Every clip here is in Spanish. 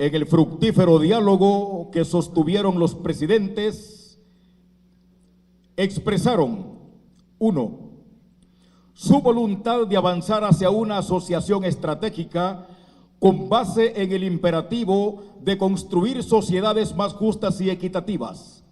En el fructífero diálogo que sostuvieron los presidentes, expresaron: 1. Su voluntad de avanzar hacia una asociación estratégica con base en el imperativo de construir sociedades más justas y equitativas.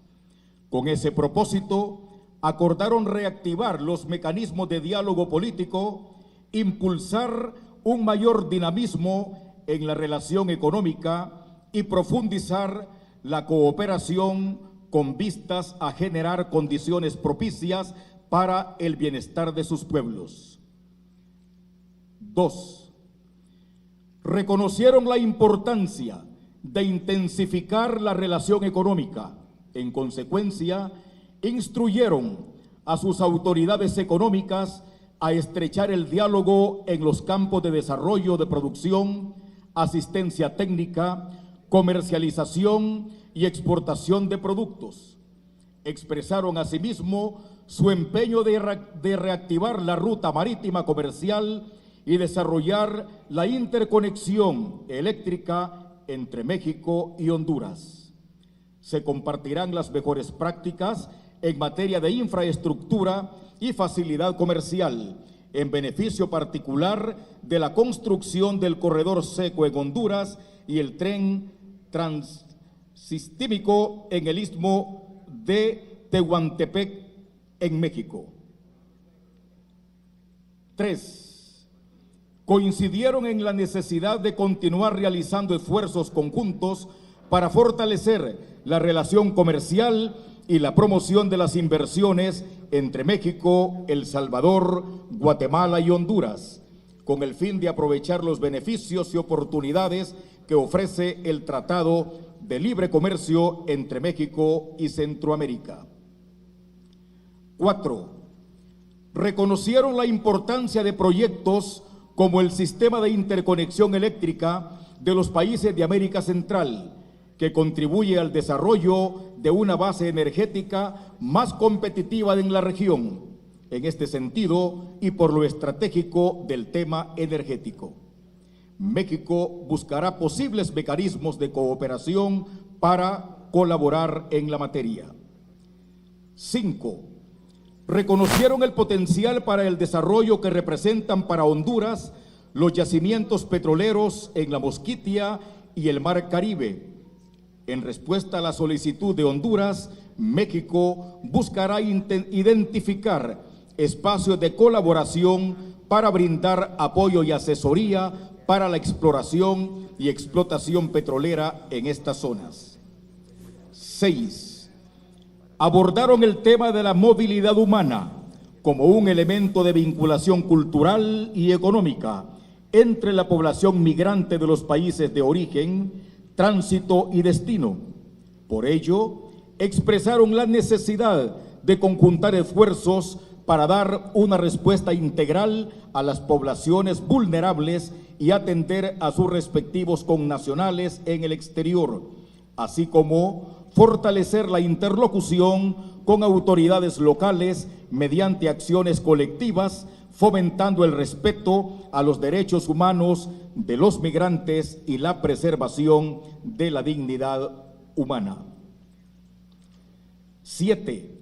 Con ese propósito, acordaron reactivar los mecanismos de diálogo político, impulsar un mayor dinamismo en la relación económica y profundizar la cooperación con vistas a generar condiciones propicias para el bienestar de sus pueblos. 2. Reconocieron la importancia de intensificar la relación económica. En consecuencia, instruyeron a sus autoridades económicas a estrechar el diálogo en los campos de desarrollo de producción, asistencia técnica, comercialización y exportación de productos. Expresaron asimismo su empeño de reactivar la ruta marítima comercial y desarrollar la interconexión eléctrica entre México y Honduras. Se compartirán las mejores prácticas en materia de infraestructura y facilidad comercial, en beneficio particular de la construcción del corredor seco en Honduras y el tren transistímico en el istmo de Tehuantepec en México. 3. Coincidieron en la necesidad de continuar realizando esfuerzos conjuntos para fortalecer la relación comercial y la promoción de las inversiones entre México, El Salvador, Guatemala y Honduras, con el fin de aprovechar los beneficios y oportunidades que ofrece el Tratado de Libre Comercio entre México y Centroamérica. 4. Reconocieron la importancia de proyectos como el sistema de interconexión eléctrica de los países de América Central, que contribuye al desarrollo de una base energética más competitiva en la región, en este sentido y por lo estratégico del tema energético. México buscará posibles mecanismos de cooperación para colaborar en la materia. 5. Reconocieron el potencial para el desarrollo que representan para Honduras los yacimientos petroleros en la Mosquitia y el Mar Caribe. En respuesta a la solicitud de Honduras, México buscará identificar espacios de colaboración para brindar apoyo y asesoría para la exploración y explotación petrolera en estas zonas. 6. Abordaron el tema de la movilidad humana como un elemento de vinculación cultural y económica entre la población migrante de los países de origen, tránsito y destino. Por ello, expresaron la necesidad de conjuntar esfuerzos para dar una respuesta integral a las poblaciones vulnerables y atender a sus respectivos connacionales en el exterior, así como fortalecer la interlocución con autoridades locales mediante acciones colectivas, fomentando el respeto a los derechos humanos de los migrantes y la preservación de la dignidad humana. 7.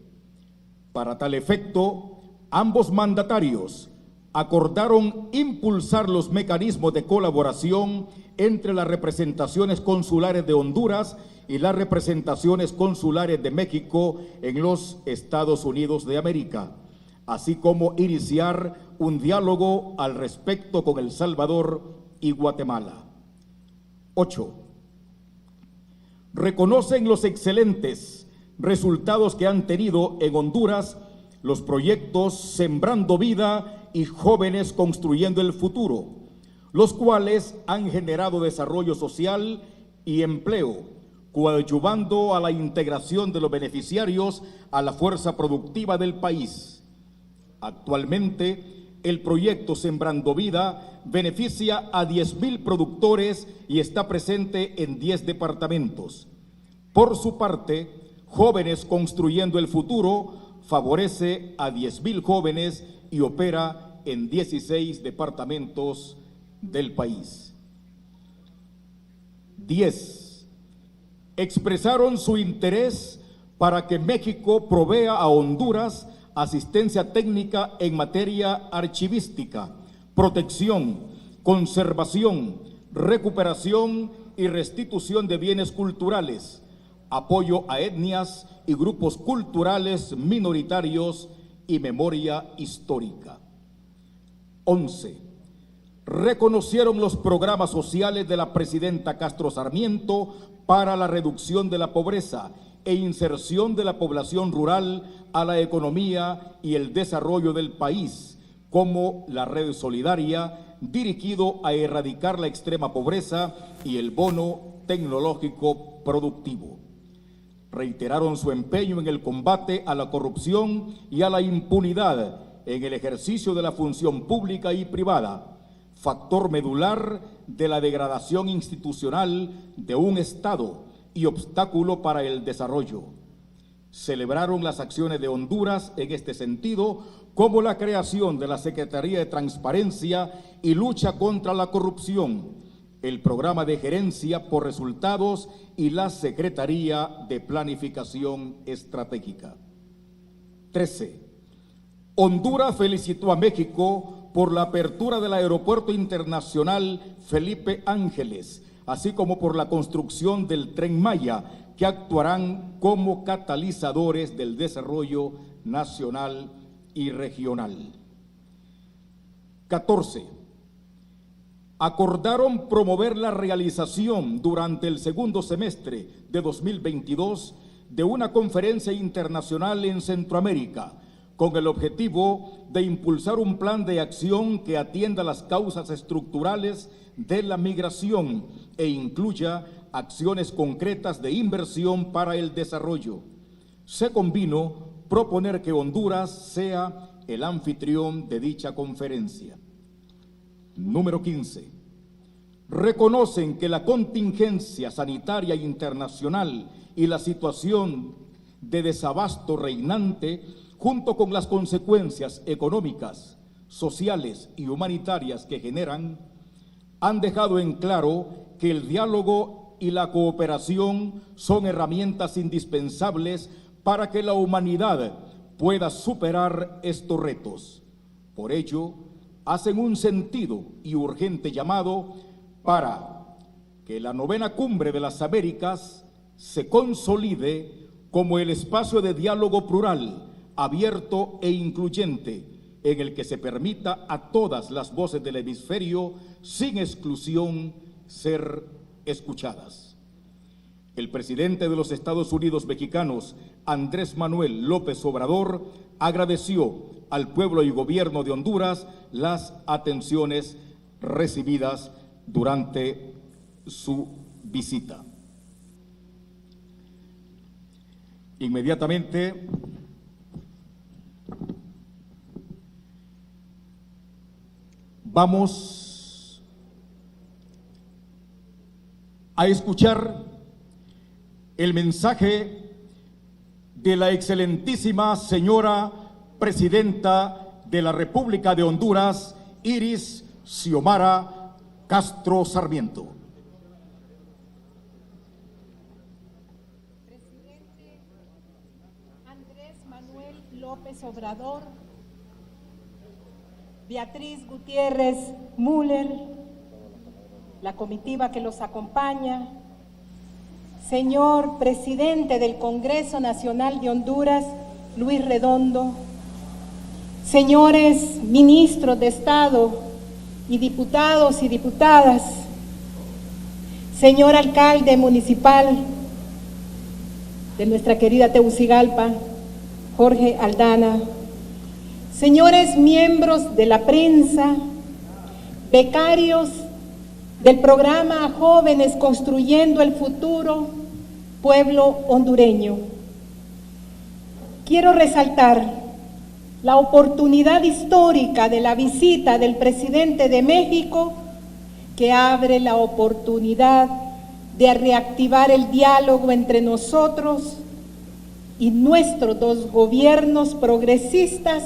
Para tal efecto, ambos mandatarios acordaron impulsar los mecanismos de colaboración entre las representaciones consulares de Honduras y las representaciones consulares de México en los Estados Unidos de América, así como iniciar un diálogo al respecto con El Salvador y Guatemala. 8. Reconocen los excelentes resultados que han tenido en Honduras los proyectos Sembrando Vida y Jóvenes Construyendo el Futuro, los cuales han generado desarrollo social y empleo, coadyuvando a la integración de los beneficiarios a la fuerza productiva del país. Actualmente, el proyecto Sembrando Vida beneficia a 10,000 productores y está presente en 10 departamentos. Por su parte, Jóvenes Construyendo el Futuro favorece a 10,000 jóvenes y opera en 16 departamentos del país. 10. Expresaron su interés para que México provea a Honduras asistencia técnica en materia archivística, protección, conservación, recuperación y restitución de bienes culturales, apoyo a etnias y grupos culturales minoritarios y memoria histórica. 11. Reconocieron los programas sociales de la presidenta Castro Sarmiento para la reducción de la pobreza e inserción de la población rural a la economía y el desarrollo del país, como la Red Solidaria, dirigido a erradicar la extrema pobreza, y el Bono Tecnológico Productivo. Reiteraron su empeño en el combate a la corrupción y a la impunidad en el ejercicio de la función pública y privada, factor medular de la degradación institucional de un Estado y obstáculo para el desarrollo. Celebraron las acciones de Honduras en este sentido, como la creación de la Secretaría de Transparencia y Lucha contra la Corrupción, el Programa de Gerencia por Resultados y la Secretaría de Planificación Estratégica. 13. Honduras felicitó a México por la apertura del Aeropuerto Internacional Felipe Ángeles, así como por la construcción del Tren Maya, que actuarán como catalizadores del desarrollo nacional y regional. 14. Acordaron promover la realización durante el segundo semestre de 2022 de una conferencia internacional en Centroamérica, con el objetivo de impulsar un plan de acción que atienda las causas estructurales de la migración e incluya acciones concretas de inversión para el desarrollo. Se convino proponer que Honduras sea el anfitrión de dicha conferencia. Número 15. Reconocen que la contingencia sanitaria internacional y la situación de desabasto reinante, junto con las consecuencias económicas, sociales y humanitarias que generan, han dejado en claro que el diálogo y la cooperación son herramientas indispensables para que la humanidad pueda superar estos retos. Por ello, hacen un sentido y urgente llamado para que la 9ª Cumbre de las Américas se consolide como el espacio de diálogo plural, abierto e incluyente, en el que se permita a todas las voces del hemisferio, sin exclusión, ser escuchadas. El presidente de los Estados Unidos mexicanos, Andrés Manuel López Obrador, agradeció al pueblo y gobierno de Honduras las atenciones recibidas durante su visita. Inmediatamente vamos a escuchar el mensaje de la excelentísima señora presidenta de la República de Honduras, Iris Xiomara Castro Sarmiento. Presidente Andrés Manuel López Obrador, Beatriz Gutiérrez Müller, la comitiva que los acompaña, señor presidente del Congreso Nacional de Honduras, Luis Redondo, señores ministros de Estado y diputados y diputadas, señor alcalde municipal de nuestra querida Tegucigalpa, Jorge Aldana, señores miembros de la prensa, becarios del programa Jóvenes Construyendo el Futuro, pueblo hondureño. Quiero resaltar la oportunidad histórica de la visita del presidente de México, que abre la oportunidad de reactivar el diálogo entre nosotros y nuestros dos gobiernos progresistas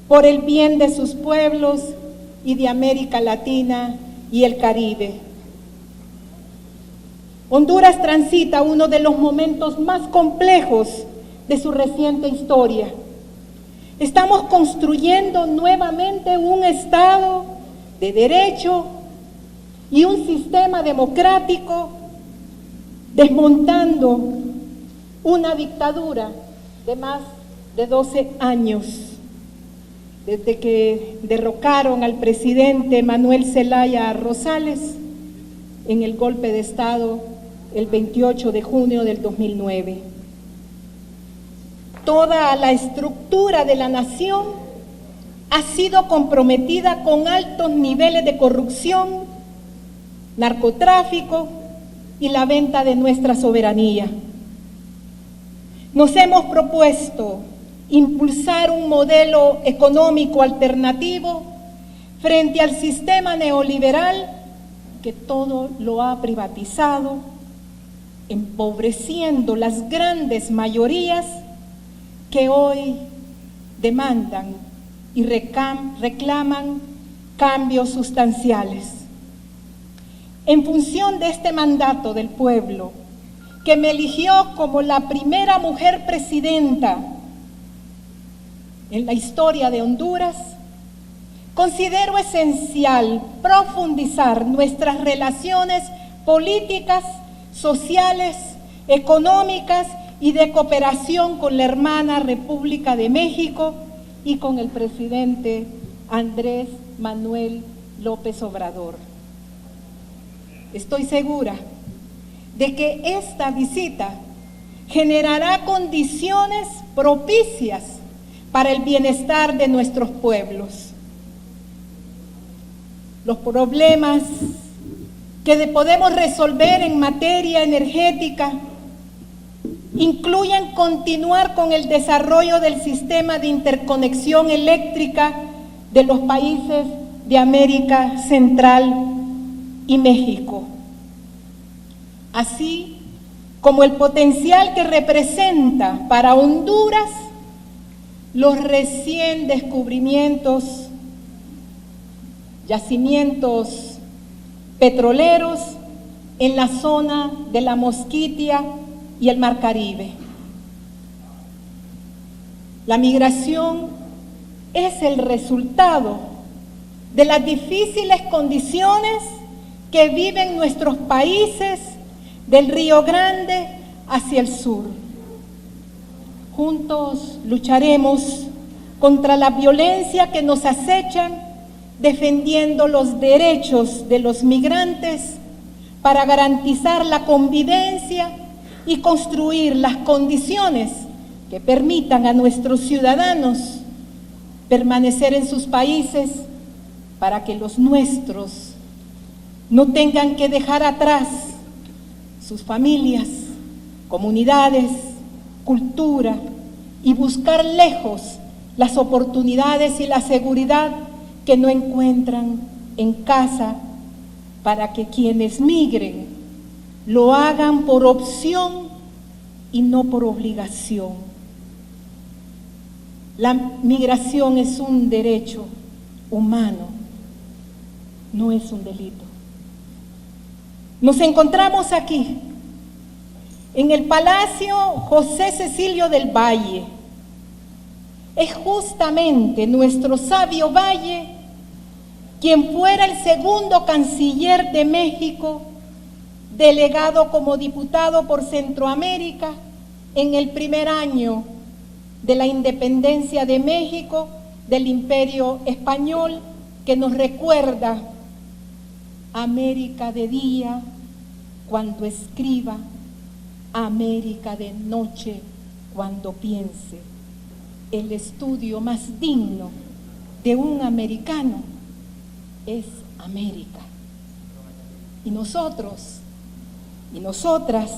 por el bien de sus pueblos y de América Latina y el Caribe. Honduras transita uno de los momentos más complejos de su reciente historia. Estamos construyendo nuevamente un Estado de derecho y un sistema democrático, desmontando una dictadura de más de 12 años, desde que derrocaron al presidente Manuel Zelaya Rosales en el golpe de Estado el 28 de junio del 2009. Toda la estructura de la nación ha sido comprometida con altos niveles de corrupción, narcotráfico y la venta de nuestra soberanía. Nos hemos propuesto impulsar un modelo económico alternativo frente al sistema neoliberal que todo lo ha privatizado, empobreciendo las grandes mayorías que hoy demandan y reclaman cambios sustanciales. En función de este mandato del pueblo, que me eligió como la primera mujer presidenta en la historia de Honduras, considero esencial profundizar nuestras relaciones políticas, sociales, económicas y de cooperación con la hermana República de México y con el presidente Andrés Manuel López Obrador. Estoy segura de que esta visita generará condiciones propicias para el bienestar de nuestros pueblos. Los problemas que podemos resolver en materia energética incluyen continuar con el desarrollo del sistema de interconexión eléctrica de los países de América Central y México, así como el potencial que representa para Honduras los recién descubrimientos, yacimientos petroleros en la zona de la Mosquitia y el Mar Caribe. La migración es el resultado de las difíciles condiciones que viven nuestros países del Río Grande hacia el sur. Juntos lucharemos contra la violencia que nos acechan, defendiendo los derechos de los migrantes para garantizar la convivencia y construir las condiciones que permitan a nuestros ciudadanos permanecer en sus países para que los nuestros no tengan que dejar atrás sus familias, comunidades, cultura y buscar lejos las oportunidades y la seguridad que no encuentran en casa, para que quienes migren lo hagan por opción y no por obligación. La migración es un derecho humano, no es un delito. Nos encontramos aquí, en el Palacio José Cecilio del Valle. Es justamente nuestro sabio Valle quien fuera el segundo canciller de México, delegado como diputado por Centroamérica en el primer año de la independencia de México del Imperio Español, que nos recuerda: América de día cuando escriba, América de noche cuando piense. El estudio más digno de un americano es América. Y nosotros y nosotras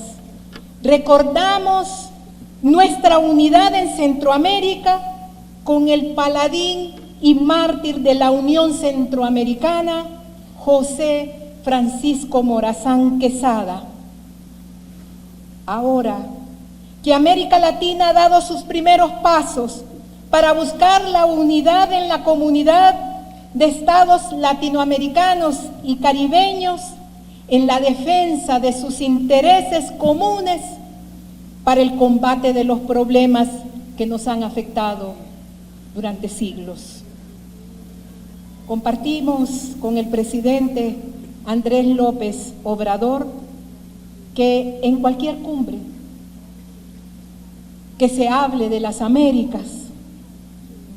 recordamos nuestra unidad en Centroamérica con el paladín y mártir de la Unión Centroamericana, José Francisco Morazán Quesada. Ahora que América Latina ha dado sus primeros pasos para buscar la unidad en la comunidad de estados latinoamericanos y caribeños, en la defensa de sus intereses comunes para el combate de los problemas que nos han afectado durante siglos. Compartimos con el presidente Andrés López Obrador que en cualquier cumbre que se hable de las Américas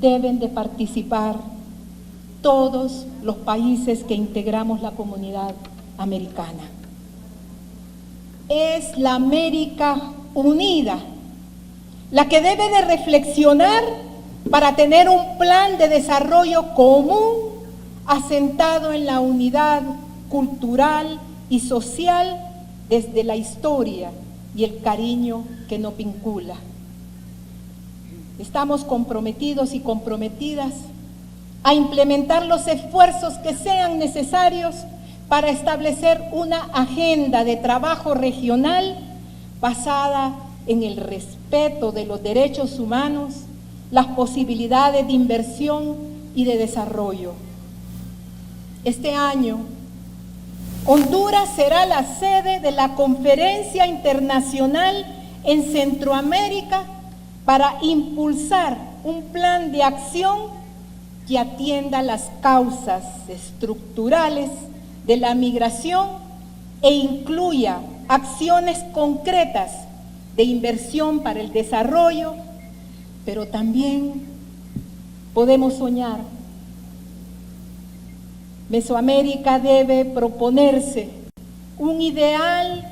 deben de participar todos los países que integramos la comunidad americana. Es la América unida la que debe de reflexionar para tener un plan de desarrollo común asentado en la unidad cultural y social desde la historia y el cariño que nos vincula. Estamos comprometidos y comprometidas a implementar los esfuerzos que sean necesarios para establecer una agenda de trabajo regional basada en el respeto de los derechos humanos, las posibilidades de inversión y de desarrollo. Este año, Honduras será la sede de la Conferencia Internacional en Centroamérica para impulsar un plan de acción que atienda las causas estructurales de la migración e incluya acciones concretas de inversión para el desarrollo, pero también podemos soñar. Mesoamérica debe proponerse un ideal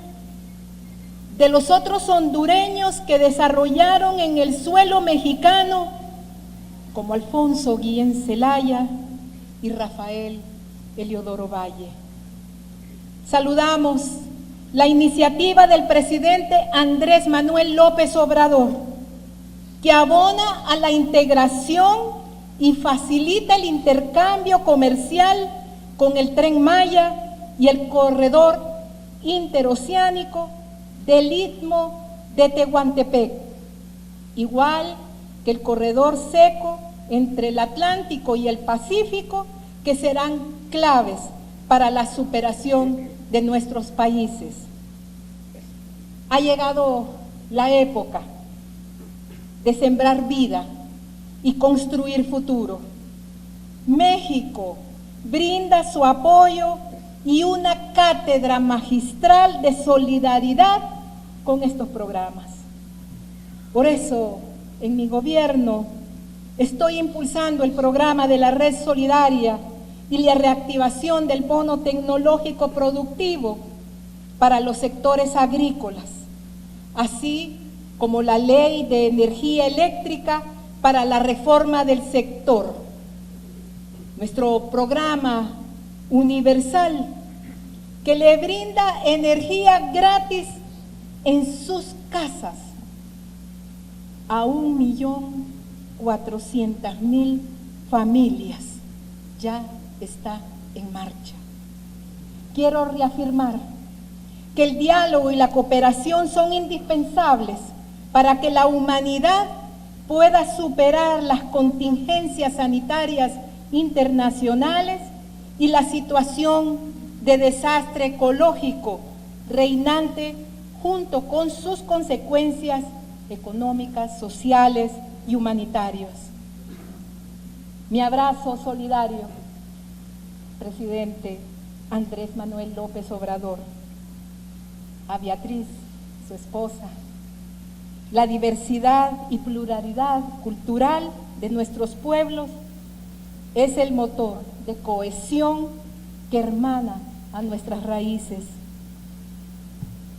de los otros hondureños que desarrollaron en el suelo mexicano, como Alfonso Guillén Zelaya y Rafael Eliodoro Valle. Saludamos la iniciativa del presidente Andrés Manuel López Obrador, que abona a la integración y facilita el intercambio comercial con el Tren Maya y el corredor interoceánico del Istmo de Tehuantepec, igual que el corredor seco entre el Atlántico y el Pacífico, que serán claves para la superación de nuestros países. Ha llegado la época de sembrar vida y construir futuro. México brinda su apoyo y una cátedra magistral de solidaridad con estos programas. Por eso, en mi gobierno, estoy impulsando el programa de la Red Solidaria y la reactivación del bono tecnológico productivo para los sectores agrícolas, así como la ley de energía eléctrica para la reforma del sector. Nuestro programa universal que le brinda energía gratis en sus casas a 1.400.000 familias ya está en marcha. Quiero reafirmar que el diálogo y la cooperación son indispensables para que la humanidad pueda superar las contingencias sanitarias internacionales y la situación de desastre ecológico reinante junto con sus consecuencias económicas, sociales y humanitarias. Mi abrazo solidario, presidente Andrés Manuel López Obrador, a Beatriz, su esposa. La diversidad y pluralidad cultural de nuestros pueblos es el motor de cohesión que hermana a nuestras raíces.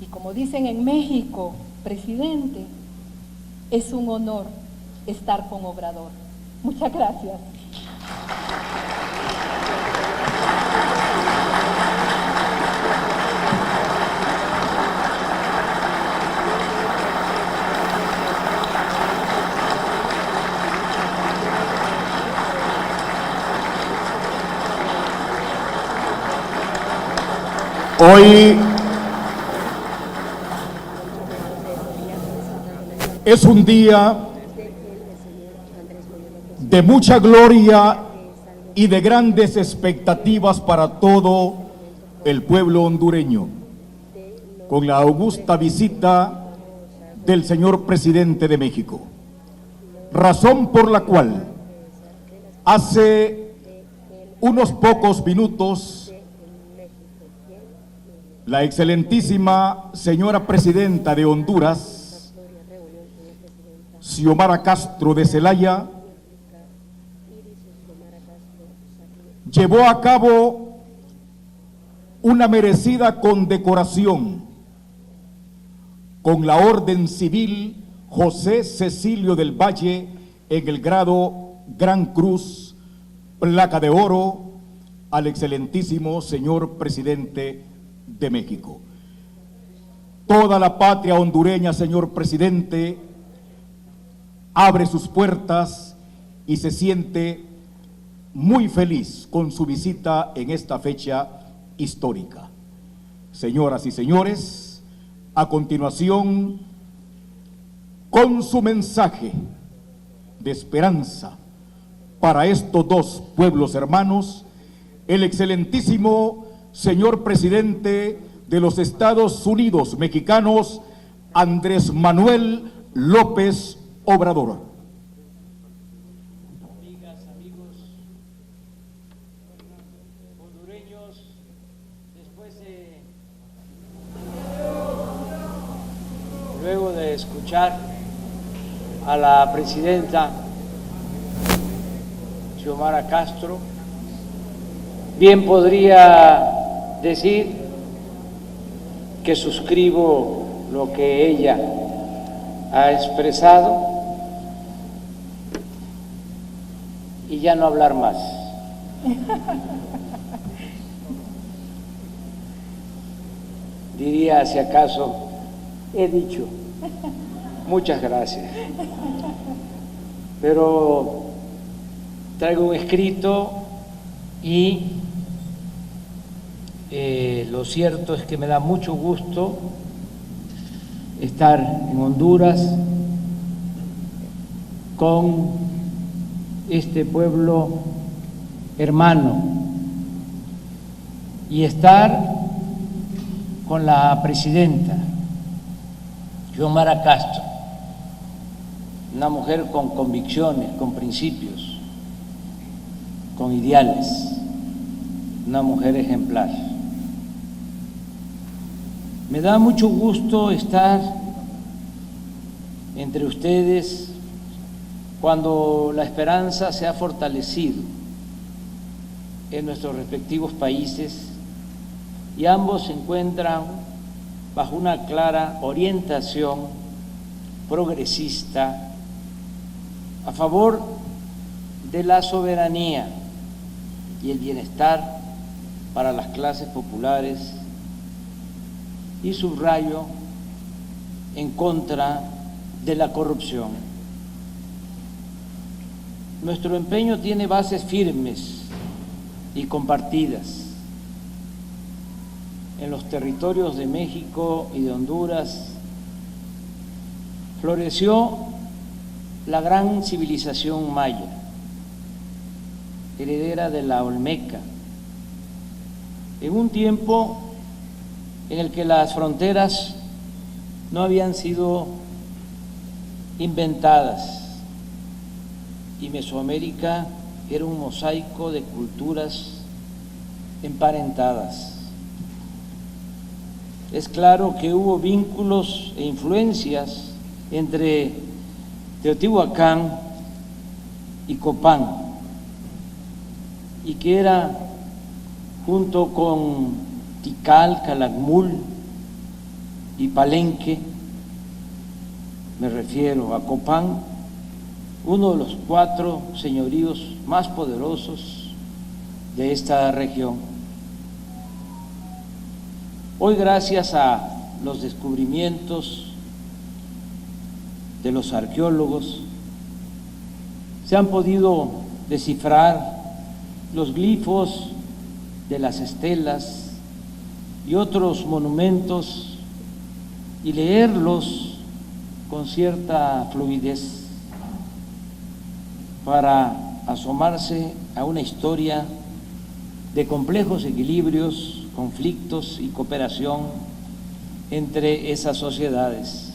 Y como dicen en México, presidente, es un honor estar con Obrador. Muchas gracias. Hoy es un día de mucha gloria y de grandes expectativas para todo el pueblo hondureño con la augusta visita del señor presidente de México, razón por la cual hace unos pocos minutos la excelentísima señora presidenta de Honduras, Xiomara Castro de Zelaya, llevó a cabo una merecida condecoración con la Orden Civil José Cecilio del Valle en el grado Gran Cruz, placa de oro, al excelentísimo señor presidente de México. Toda la patria hondureña, señor presidente, abre sus puertas y se siente muy feliz con su visita en esta fecha histórica. Señoras y señores, a continuación, con su mensaje de esperanza para estos dos pueblos hermanos, el excelentísimo señor presidente de los Estados Unidos mexicanos, Andrés Manuel López Obrador. Amigas, amigos hondureños, luego de escuchar a la presidenta Xiomara Castro, bien podría decir que suscribo lo que ella ha expresado y ya no hablar más. Diría, si acaso, he dicho. Muchas gracias. Pero traigo un escrito y lo cierto es que me da mucho gusto estar en Honduras con este pueblo hermano y estar con la presidenta Xiomara Castro, una mujer con convicciones, con principios, con ideales, una mujer ejemplar. Me da mucho gusto estar entre ustedes cuando la esperanza se ha fortalecido en nuestros respectivos países y ambos se encuentran bajo una clara orientación progresista a favor de la soberanía y el bienestar para las clases populares, y subrayo, en contra de la corrupción. Nuestro empeño tiene bases firmes y compartidas. En los territorios de México y de Honduras floreció la gran civilización maya, heredera de la Olmeca, en un tiempo en el que las fronteras no habían sido inventadas y Mesoamérica era un mosaico de culturas emparentadas. Es claro que hubo vínculos e influencias entre Teotihuacán y Copán, y que era, junto con Tikal, Calakmul y Palenque, me refiero a Copán, uno de los 4 señoríos más poderosos de esta región. Hoy, gracias a los descubrimientos de los arqueólogos, se han podido descifrar los glifos de las estelas y otros monumentos y leerlos con cierta fluidez para asomarse a una historia de complejos equilibrios conflictos y cooperación entre esas sociedades.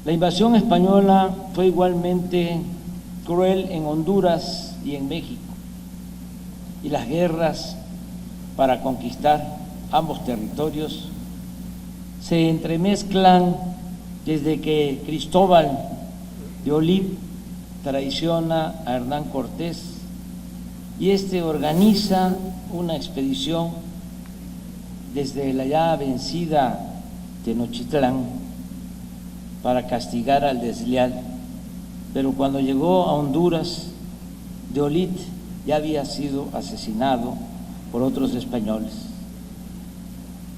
La invasión española fue igualmente cruel en Honduras y en México, y las guerras para conquistar ambos territorios se entremezclan desde que Cristóbal de Olid traiciona a Hernán Cortés y este organiza una expedición desde la ya vencida Tenochtitlán para castigar al desleal, pero cuando llegó a Honduras, de Olid ya había sido asesinado por otros españoles.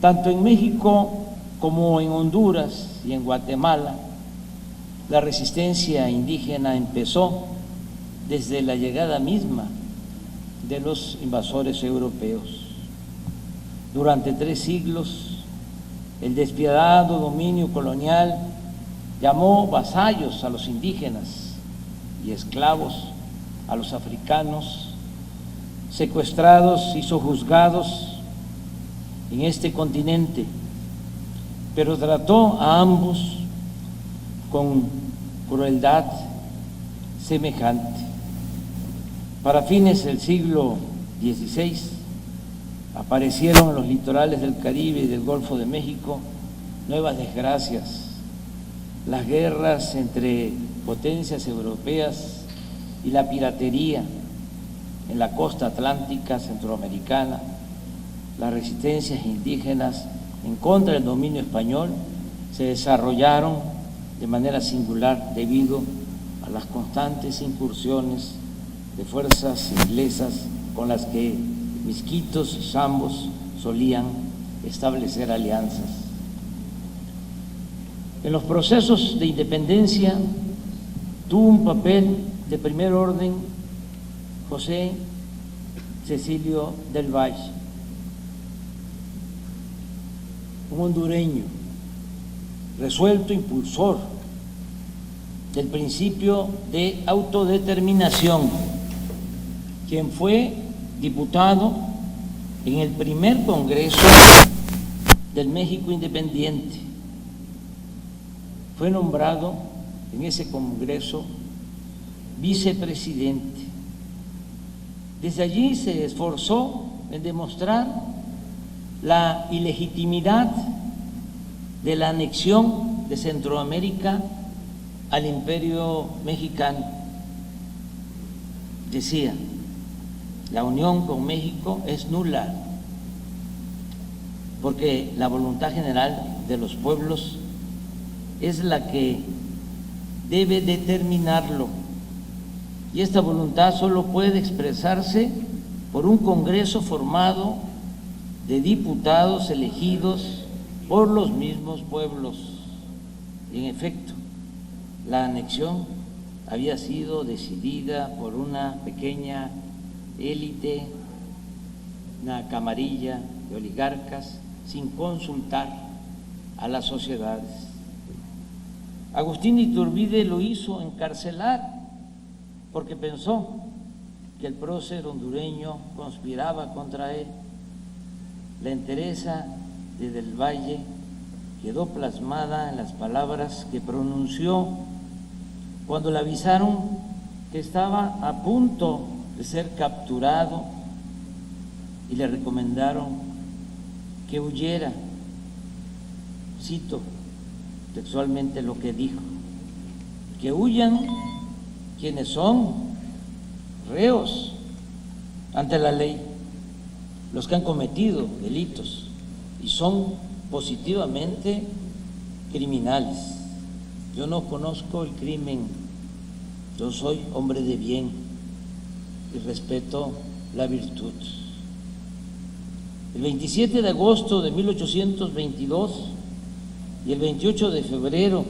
Tanto en México como en Honduras y en Guatemala, la resistencia indígena empezó desde la llegada misma de los invasores europeos. Durante 3 siglos, el despiadado dominio colonial llamó vasallos a los indígenas y esclavos a los africanos, secuestrados y sojuzgados en este continente, pero trató a ambos con crueldad semejante. Para fines del siglo XVI aparecieron en los litorales del Caribe y del Golfo de México nuevas desgracias, las guerras entre potencias europeas y la piratería en la costa atlántica centroamericana, las resistencias indígenas en contra del dominio español se desarrollaron de manera singular debido a las constantes incursiones de fuerzas inglesas con las que misquitos y zambos solían establecer alianzas. En los procesos de independencia tuvo un papel de primer orden José Cecilio del Valle, un hondureño resuelto impulsor del principio de autodeterminación, quien fue diputado en el primer Congreso del México Independiente. Fue nombrado en ese Congreso vicepresidente. Desde allí se esforzó en demostrar la ilegitimidad de la anexión de Centroamérica al Imperio Mexicano. Decía, la unión con México es nula, porque la voluntad general de los pueblos es la que debe determinarlo, y esta voluntad solo puede expresarse por un Congreso formado de diputados elegidos por los mismos pueblos. Y en efecto, la anexión había sido decidida por una pequeña élite, una camarilla de oligarcas, sin consultar a las sociedades. Agustín Iturbide lo hizo encarcelar porque pensó que el prócer hondureño conspiraba contra él. La entereza de Del Valle quedó plasmada en las palabras que pronunció cuando le avisaron que estaba a punto de ser capturado y le recomendaron que huyera. Cito textualmente lo que dijo: que huyan quienes son reos ante la ley, los que han cometido delitos y son positivamente criminales. Yo no conozco el crimen, yo soy hombre de bien y respeto la virtud. El 27 de agosto de 1822 y el 28 de febrero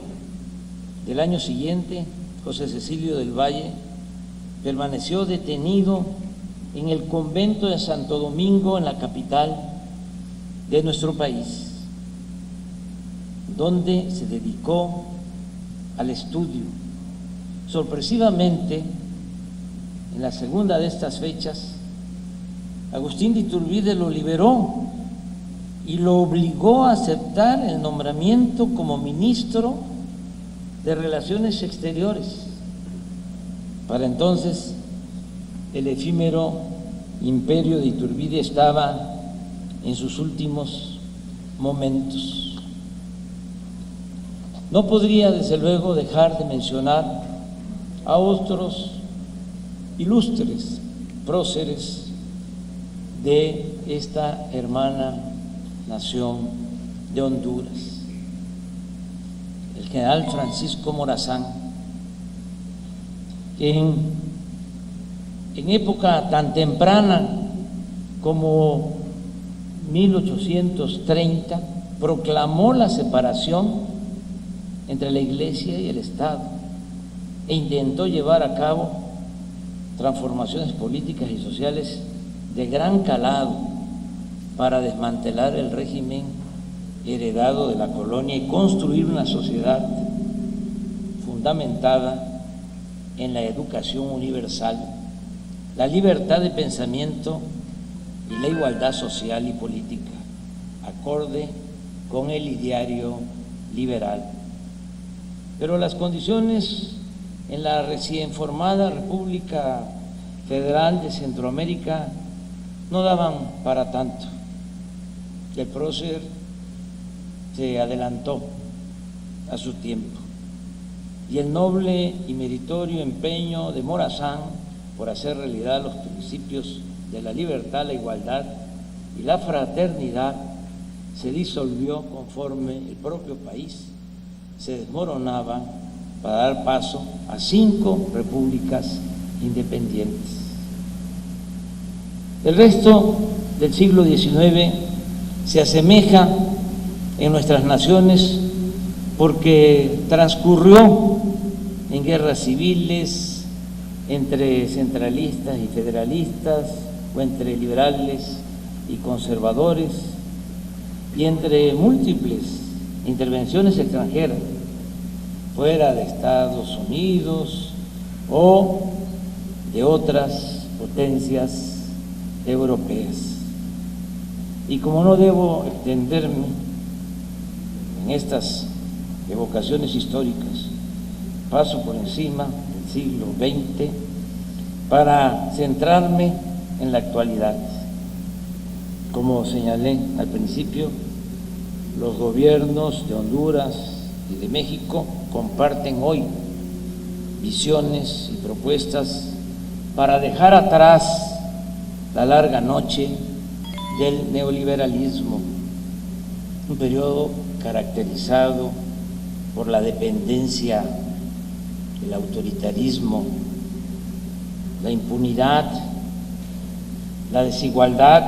del año siguiente, José Cecilio del Valle permaneció detenido en el convento de Santo Domingo, en la capital de nuestro país, donde se dedicó al estudio. Sorpresivamente, en la segunda de estas fechas, Agustín de Iturbide lo liberó y lo obligó a aceptar el nombramiento como ministro de Relaciones Exteriores. Para entonces, el efímero imperio de Iturbide estaba en sus últimos momentos. No podría, desde luego, dejar de mencionar a otros ilustres próceres de esta hermana nación de Honduras. El general Francisco Morazán, que en época tan temprana como 1830 proclamó la separación entre la Iglesia y el Estado e intentó llevar a cabo transformaciones políticas y sociales de gran calado para desmantelar el régimen heredado de la colonia y construir una sociedad fundamentada en la educación universal, la libertad de pensamiento y la igualdad social y política, acorde con el ideario liberal. Pero las condiciones en la recién formada República Federal de Centroamérica no daban para tanto. El prócer se adelantó a su tiempo y el noble y meritorio empeño de Morazán por hacer realidad los principios de la libertad, la igualdad y la fraternidad se disolvió conforme el propio país se desmoronaba para dar paso a 5 repúblicas independientes. El resto del siglo XIX se asemeja en nuestras naciones porque transcurrió en guerras civiles entre centralistas y federalistas, o entre liberales y conservadores, y entre múltiples intervenciones extranjeras fuera de Estados Unidos o de otras potencias europeas. Y como no debo extenderme en estas evocaciones históricas, paso por encima del siglo XX para centrarme en la actualidad. Como señalé al principio, los gobiernos de Honduras y de México comparten hoy visiones y propuestas para dejar atrás la larga noche del neoliberalismo, un periodo caracterizado por la dependencia, el autoritarismo, la impunidad, la desigualdad,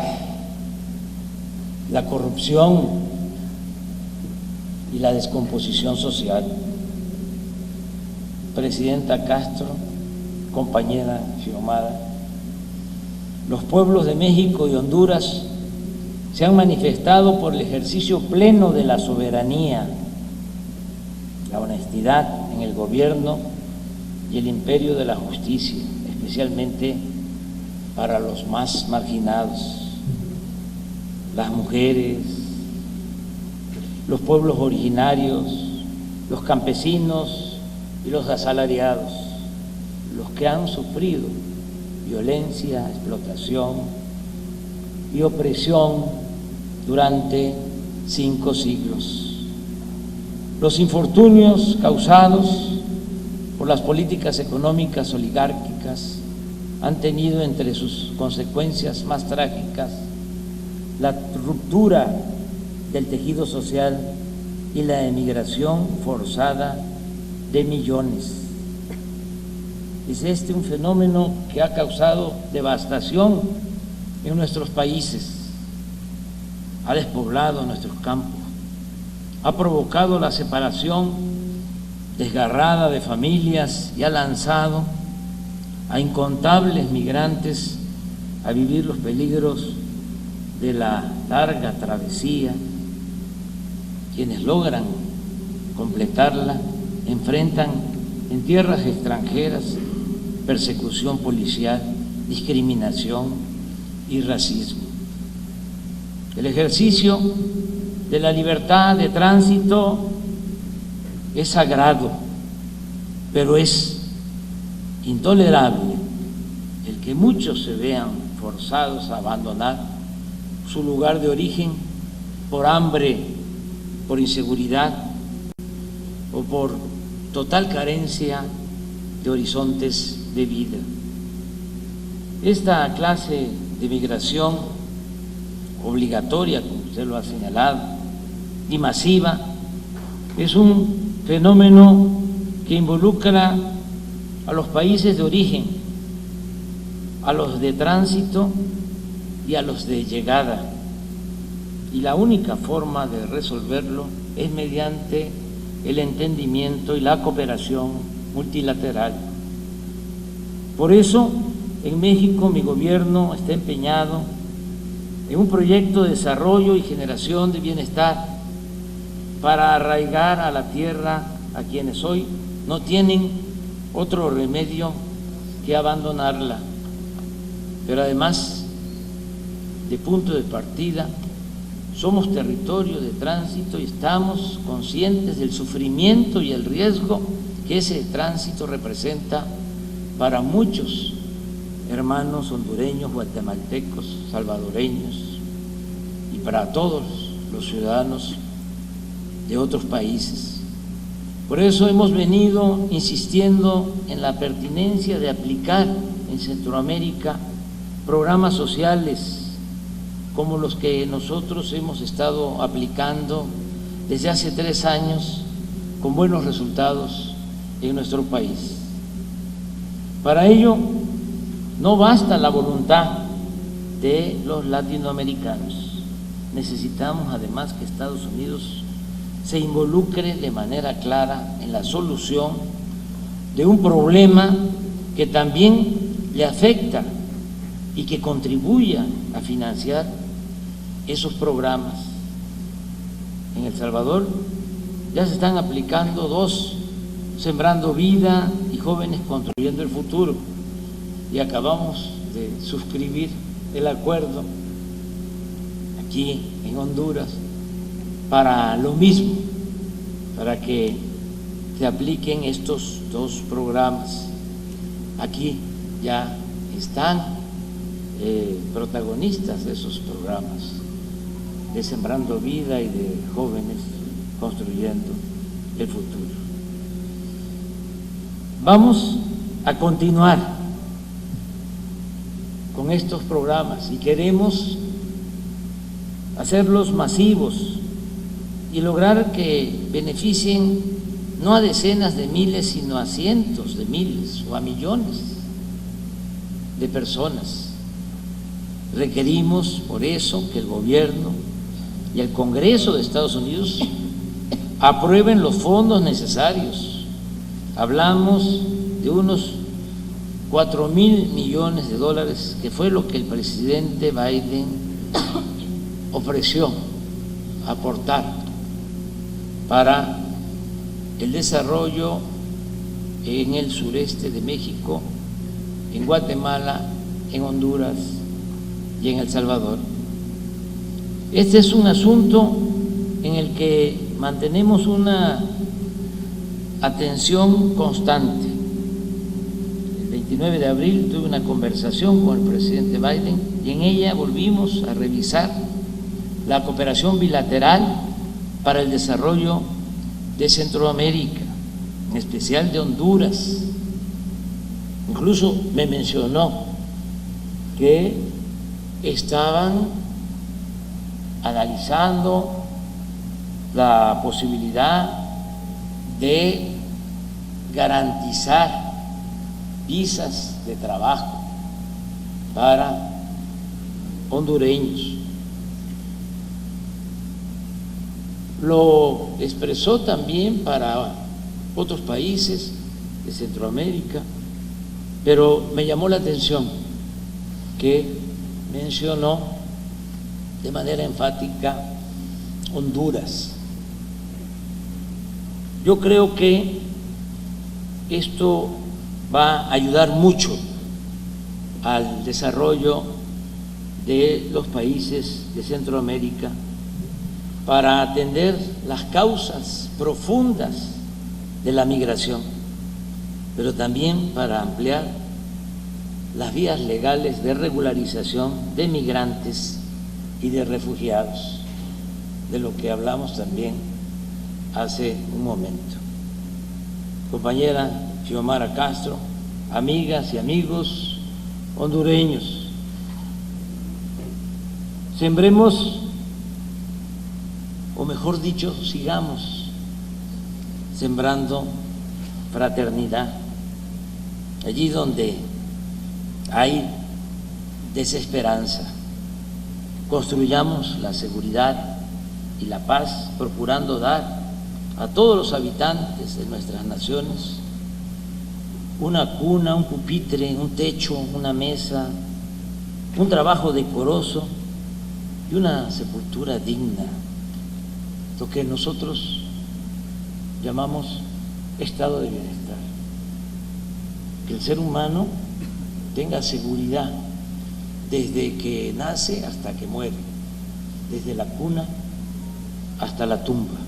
la corrupción y la descomposición social. Presidenta Castro, compañera Xiomara, los pueblos de México y Honduras se han manifestado por el ejercicio pleno de la soberanía, la honestidad en el gobierno y el imperio de la justicia, especialmente para los más marginados, las mujeres, los pueblos originarios, los campesinos y los asalariados, los que han sufrido violencia, explotación y opresión durante 5 siglos. Los infortunios causados por las políticas económicas oligárquicas han tenido entre sus consecuencias más trágicas la ruptura del tejido social y la emigración forzada de millones. Es este un fenómeno que ha causado devastación en nuestros países, ha despoblado nuestros campos, ha provocado la separación desgarrada de familias y ha lanzado a incontables migrantes a vivir los peligros de la larga travesía. Quienes logran completarla enfrentan en tierras extranjeras persecución policial, discriminación y racismo. El ejercicio de la libertad de tránsito es sagrado, pero es intolerable el que muchos se vean forzados a abandonar su lugar de origen por hambre, por inseguridad o por total carencia de horizontes de vida. Esta clase de migración obligatoria, como usted lo ha señalado, y masiva, es un fenómeno que involucra a los países de origen, a los de tránsito y a los de llegada. Y la única forma de resolverlo es mediante el entendimiento y la cooperación multilateral. Por eso, en México, mi gobierno está empeñado en un proyecto de desarrollo y generación de bienestar para arraigar a la tierra a quienes hoy no tienen otro remedio que abandonarla. Pero además de punto de partida, somos territorio de tránsito y estamos conscientes del sufrimiento y el riesgo que ese tránsito representa para muchos hermanos hondureños, guatemaltecos, salvadoreños y para todos los ciudadanos de otros países. Por eso hemos venido insistiendo en la pertinencia de aplicar en Centroamérica programas sociales como los que nosotros hemos estado aplicando desde hace 3 años con buenos resultados en nuestro país. Para ello no basta la voluntad de los latinoamericanos, necesitamos además que Estados Unidos se involucre de manera clara en la solución de un problema que también le afecta y que contribuya a financiar esos programas. En El Salvador ya se están aplicando 2, Sembrando Vida y Jóvenes Construyendo el Futuro, y acabamos de suscribir el acuerdo aquí en Honduras para lo mismo, para que se apliquen estos 2 programas. Aquí ya están protagonistas de esos programas de Sembrando Vida y de Jóvenes Construyendo el Futuro. Vamos a continuar con estos programas y queremos hacerlos masivos y lograr que beneficien no a decenas de miles, sino a cientos de miles o a millones de personas. Requerimos por eso que el gobierno y el Congreso de Estados Unidos aprueben los fondos necesarios. Hablamos de unos 4,000 millones de dólares, que fue lo que el presidente Biden ofreció aportar para el desarrollo en el sureste de México, en Guatemala, en Honduras y en El Salvador. Este es un asunto en el que mantenemos una atención constante. El 29 de abril tuve una conversación con el presidente Biden y en ella volvimos a revisar la cooperación bilateral para el desarrollo de Centroamérica, en especial de Honduras. Incluso me mencionó que estaban analizando la posibilidad de garantizar visas de trabajo para hondureños. Lo expresó también para otros países de Centroamérica, pero me llamó la atención que mencionó de manera enfática Honduras. Yo creo que esto va a ayudar mucho al desarrollo de los países de Centroamérica para atender las causas profundas de la migración, pero también para ampliar las vías legales de regularización de migrantes y de refugiados, de lo que hablamos también hace un momento. Compañera Xiomara Castro, amigas y amigos hondureños, sembremos, o mejor dicho, sigamos sembrando fraternidad allí donde hay desesperanza. Construyamos la seguridad y la paz, procurando dar a todos los habitantes de nuestras naciones una cuna, un pupitre, un techo, una mesa, un trabajo decoroso y una sepultura digna, lo que nosotros llamamos estado de bienestar. Que el ser humano tenga seguridad desde que nace hasta que muere, desde la cuna hasta la tumba.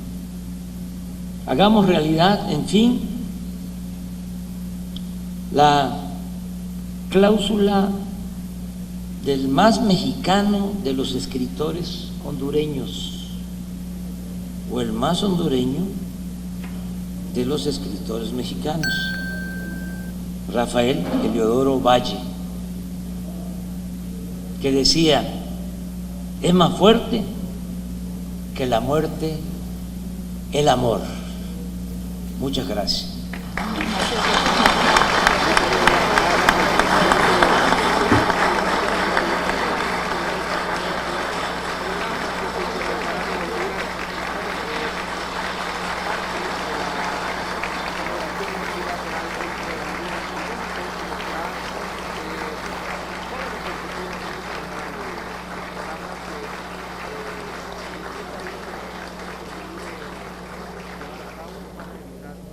Hagamos realidad, en fin, la cláusula del más mexicano de los escritores hondureños, o el más hondureño de los escritores mexicanos, Rafael Heliodoro Valle, que decía: es más fuerte que la muerte el amor. Muchas gracias.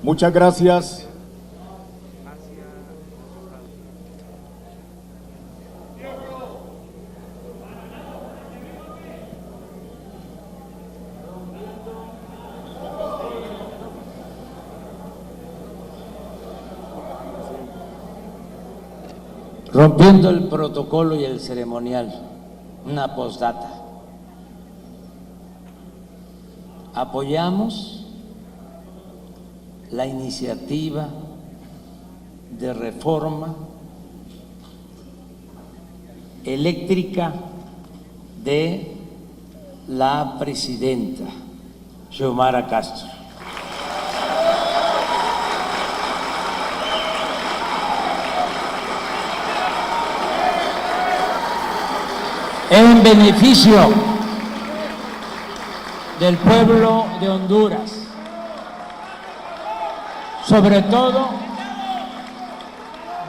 Muchas gracias. Rompiendo el protocolo y el ceremonial, una postdata. Apoyamos la iniciativa de reforma eléctrica de la presidenta Xiomara Castro. En beneficio del pueblo de Honduras, sobre todo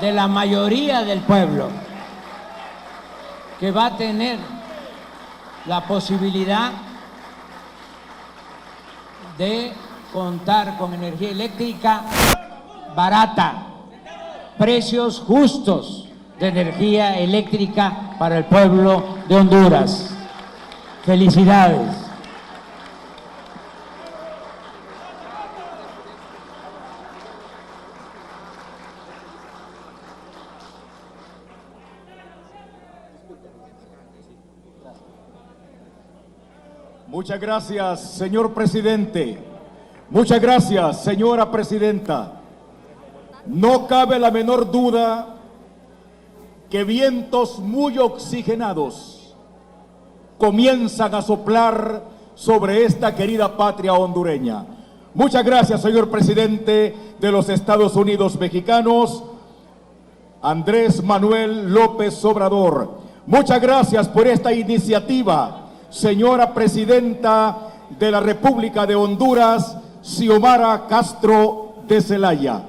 de la mayoría del pueblo, que va a tener la posibilidad de contar con energía eléctrica barata, precios justos de energía eléctrica para el pueblo de Honduras. Felicidades. Muchas gracias, señor presidente. Muchas gracias, señora presidenta. No cabe la menor duda que vientos muy oxigenados comienzan a soplar sobre esta querida patria hondureña. Muchas gracias, señor presidente de los Estados Unidos mexicanos, Andrés Manuel López Obrador. Muchas gracias por esta iniciativa, señora presidenta de la República de Honduras, Xiomara Castro de Celaya.